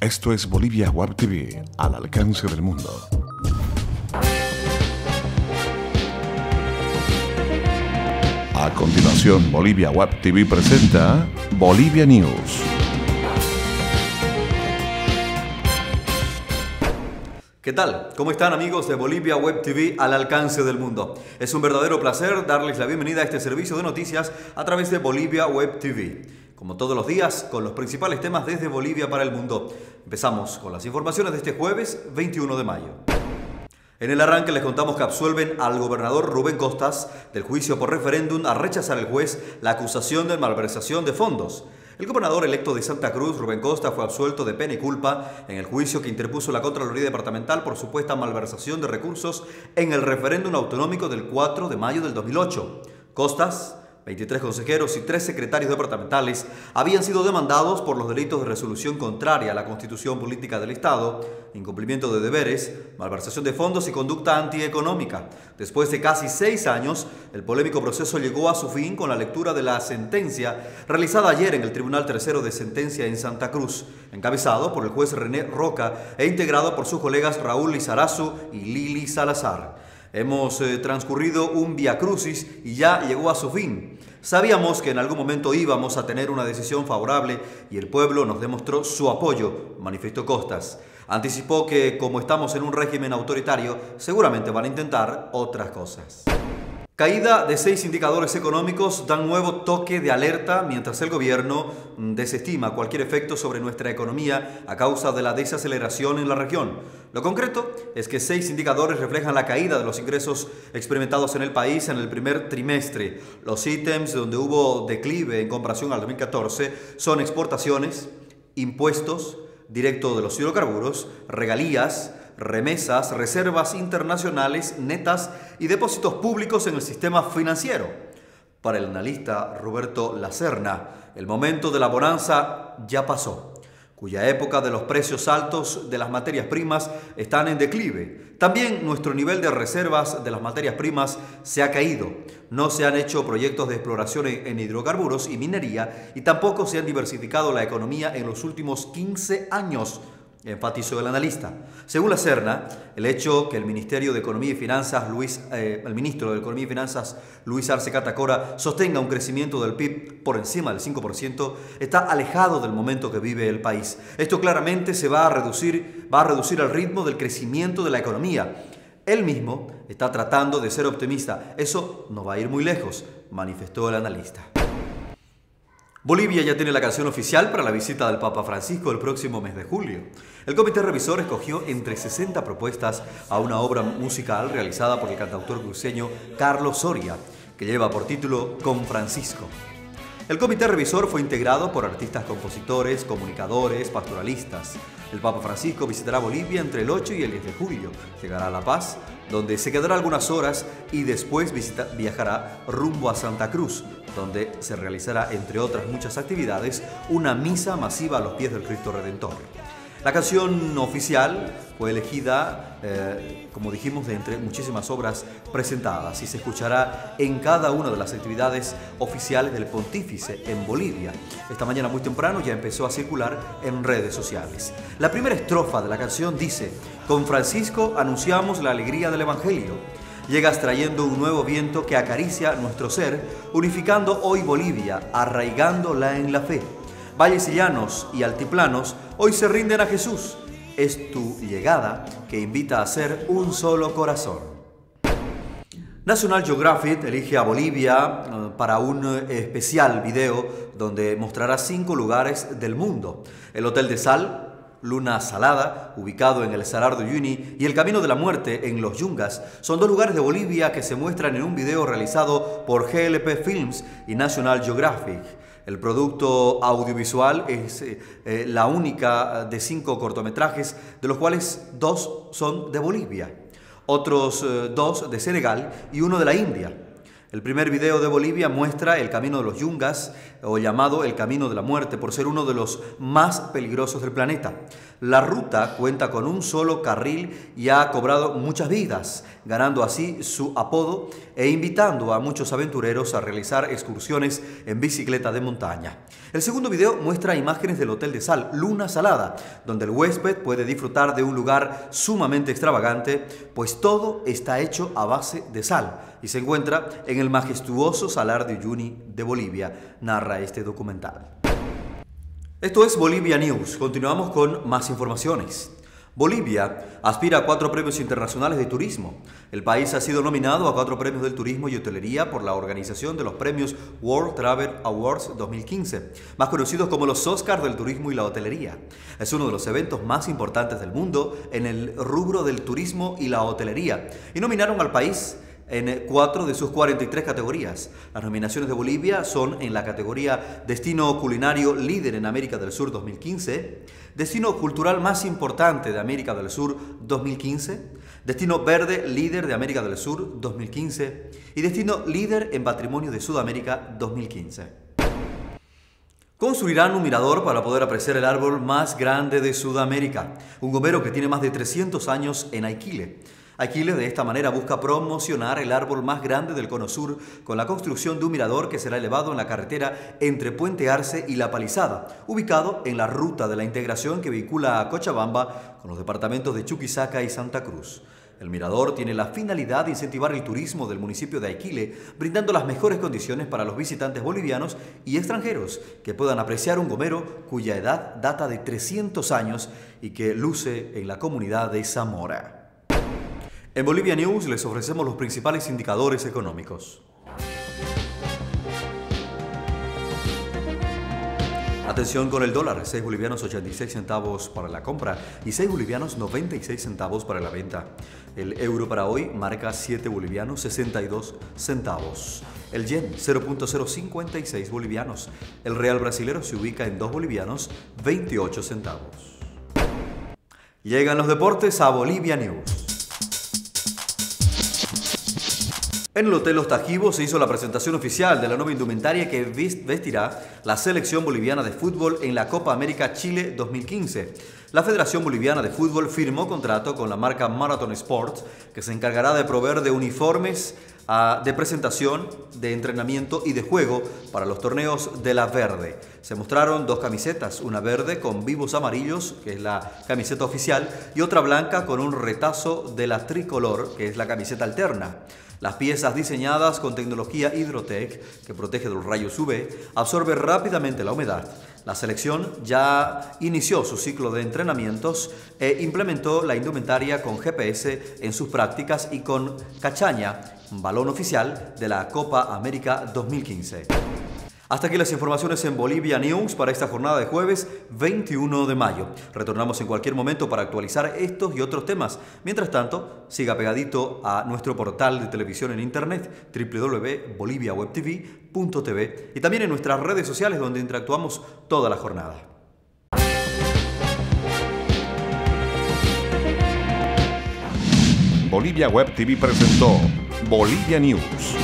Esto es Bolivia Web TV, al alcance del mundo. A continuación, Bolivia Web TV presenta Bolivia News. ¿Qué tal? ¿Cómo están, amigos de Bolivia Web TV al alcance del mundo? Es un verdadero placer darles la bienvenida a este servicio de noticias a través de Bolivia Web TV. Como todos los días, con los principales temas desde Bolivia para el mundo. Empezamos con las informaciones de este jueves 21 de mayo. En el arranque les contamos que absuelven al gobernador Rubén Costas del juicio por referéndum al rechazar el juez la acusación de malversación de fondos. El gobernador electo de Santa Cruz, Rubén Costa, fue absuelto de pena y culpa en el juicio que interpuso la Contraloría Departamental por supuesta malversación de recursos en el referéndum autonómico del 4 de mayo del 2008. Costas, 23 consejeros y 3 secretarios departamentales habían sido demandados por los delitos de resolución contraria a la Constitución Política del Estado, incumplimiento de deberes, malversación de fondos y conducta antieconómica. Después de casi 6 años, el polémico proceso llegó a su fin con la lectura de la sentencia realizada ayer en el Tribunal Tercero de Sentencia en Santa Cruz, encabezado por el juez René Roca e integrado por sus colegas Raúl Lizarazu y Lili Salazar. Hemos transcurrido un viacrucis y ya llegó a su fin. Sabíamos que en algún momento íbamos a tener una decisión favorable y el pueblo nos demostró su apoyo, manifestó Costas. Anticipó que, como estamos en un régimen autoritario, seguramente van a intentar otras cosas. Caída de 6 indicadores económicos dan nuevo toque de alerta mientras el gobierno desestima cualquier efecto sobre nuestra economía a causa de la desaceleración en la región. Lo concreto es que 6 indicadores reflejan la caída de los ingresos experimentados en el país en el primer trimestre. Los ítems donde hubo declive en comparación al 2014 son exportaciones, impuestos, directo de los hidrocarburos, regalías, remesas, reservas internacionales netas y depósitos públicos en el sistema financiero. Para el analista Roberto Lacerna, el momento de la bonanza ya pasó, cuya época de los precios altos de las materias primas están en declive. También nuestro nivel de reservas de las materias primas se ha caído. No se han hecho proyectos de exploración en hidrocarburos y minería y tampoco se ha diversificado la economía en los últimos 15 años, enfatizó el analista. Según Lacerna, el hecho que el Ministerio de Economía y Finanzas, el ministro de Economía y Finanzas, Luis Arce Catacora, sostenga un crecimiento del PIB por encima del 5%, está alejado del momento que vive el país. Esto claramente se va a reducir el ritmo del crecimiento de la economía. Él mismo está tratando de ser optimista. Eso no va a ir muy lejos, manifestó el analista. Bolivia ya tiene la canción oficial para la visita del Papa Francisco el próximo mes de julio. El comité revisor escogió entre 60 propuestas a una obra musical realizada por el cantautor cruceño Carlos Soria, que lleva por título Con Francisco. El comité revisor fue integrado por artistas, compositores, comunicadores, pastoralistas. El Papa Francisco visitará Bolivia entre el 8 y el 10 de julio. Llegará a La Paz, donde se quedará algunas horas y después viajará rumbo a Santa Cruz, donde se realizará, entre otras muchas actividades, una misa masiva a los pies del Cristo Redentor. La canción oficial fue elegida, como dijimos, de entre muchísimas obras presentadas y se escuchará en cada una de las actividades oficiales del Pontífice en Bolivia. Esta mañana muy temprano ya empezó a circular en redes sociales. La primera estrofa de la canción dice: Con Francisco anunciamos la alegría del Evangelio. Llegas trayendo un nuevo viento que acaricia nuestro ser, unificando hoy Bolivia, arraigándola en la fe. Valles y llanos y altiplanos hoy se rinden a Jesús. Es tu llegada que invita a ser un solo corazón. National Geographic elige a Bolivia para un especial video donde mostrará 5 lugares del mundo. El Hotel de Sal, Luna Salada, ubicado en el Salar de Uyuni, y el Camino de la Muerte en Los Yungas, son 2 lugares de Bolivia que se muestran en un video realizado por GLP Films y National Geographic. El producto audiovisual es la única de 5 cortometrajes, de los cuales 2 son de Bolivia, otros 2 de Senegal y 1 de la India. El primer video de Bolivia muestra el camino de los Yungas, o llamado el Camino de la Muerte, por ser uno de los más peligrosos del planeta. La ruta cuenta con un solo carril y ha cobrado muchas vidas, ganando así su apodo e invitando a muchos aventureros a realizar excursiones en bicicleta de montaña. El segundo video muestra imágenes del Hotel de Sal, Luna Salada, donde el huésped puede disfrutar de un lugar sumamente extravagante, pues todo está hecho a base de sal y se encuentra en el majestuoso Salar de Uyuni de Bolivia, narra este documental. Esto es Bolivia News. Continuamos con más informaciones. Bolivia aspira a 4 premios internacionales de turismo. El país ha sido nominado a 4 premios del turismo y hotelería por la organización de los premios World Travel Awards 2015, más conocidos como los Oscars del turismo y la hotelería. Es uno de los eventos más importantes del mundo en el rubro del turismo y la hotelería, y nominaron al país en 4 de sus 43 categorías. Las nominaciones de Bolivia son en la categoría Destino Culinario Líder en América del Sur 2015, Destino Cultural Más Importante de América del Sur 2015, Destino Verde Líder de América del Sur 2015 y Destino Líder en Patrimonio de Sudamérica 2015. Construirán un mirador para poder apreciar el árbol más grande de Sudamérica, un gomero que tiene más de 300 años en Aiquile. Aiquile de esta manera busca promocionar el árbol más grande del Cono Sur con la construcción de un mirador que será elevado en la carretera entre Puente Arce y La Palizada, ubicado en la ruta de la integración que vincula a Cochabamba con los departamentos de Chuquisaca y Santa Cruz. El mirador tiene la finalidad de incentivar el turismo del municipio de Aiquile, brindando las mejores condiciones para los visitantes bolivianos y extranjeros que puedan apreciar un gomero cuya edad data de 300 años y que luce en la comunidad de Zamora. En Bolivia News les ofrecemos los principales indicadores económicos. Atención con el dólar, 6 bolivianos 86 centavos para la compra y 6 bolivianos 96 centavos para la venta. El euro para hoy marca 7 bolivianos 62 centavos. El yen 0.056 bolivianos. El real brasilero se ubica en 2 bolivianos 28 centavos. Llegan los deportes a Bolivia News. En el Hotel Los Tajivos se hizo la presentación oficial de la nueva indumentaria que vestirá la selección boliviana de fútbol en la Copa América Chile 2015. La Federación Boliviana de Fútbol firmó contrato con la marca Marathon Sports, que se encargará de proveer de uniformes de presentación, de entrenamiento y de juego para los torneos de la Verde. Se mostraron 2 camisetas, una verde con vivos amarillos, que es la camiseta oficial, y otra blanca con un retazo de la tricolor, que es la camiseta alterna. Las piezas diseñadas con tecnología Hydrotec, que protege de los rayos UV, absorbe rápidamente la humedad. La selección ya inició su ciclo de entrenamientos e implementó la indumentaria con GPS en sus prácticas y con Cachaña, balón oficial de la Copa América 2015. Hasta aquí las informaciones en Bolivia News para esta jornada de jueves 21 de mayo. Retornamos en cualquier momento para actualizar estos y otros temas. Mientras tanto, siga pegadito a nuestro portal de televisión en internet www.boliviawebtv.tv y también en nuestras redes sociales donde interactuamos toda la jornada. Bolivia Web TV presentó Bolivia News.